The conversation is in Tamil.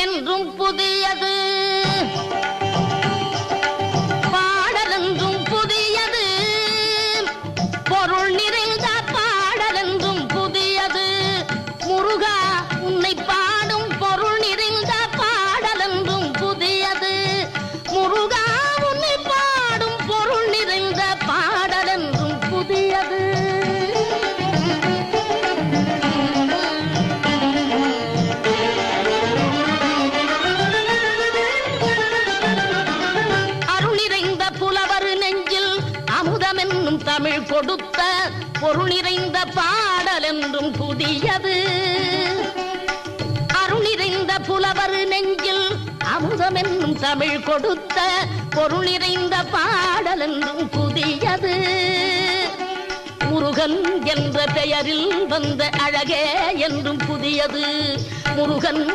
என்றும் புதியது, பாடலென்றும் புதியது, பொருள் நிறைந்த பாடலென்றும் புதியது. முருகா உன்னை பாடும் பொருள் நிறைந்த பாடலென்றும் புதியது. முருகா உன்னை பாடும் பொருள் நிறைந்த பாடலென்றும் புதியது. அமுதமென்னும் தமிழ் கொடுத்த பொருள் நிறைந்த பாடல் என்றும் புதியது. அருள் நிறைந்த புலவர் நெஞ்சில் அமுதமென்னும் தமிழ் கொடுத்த பொருள் நிறைந்த பாடல் என்றும் புதியது. முருகன் என்ற பெயரில் வந்த அழகே என்றும் புதியது. முருகன்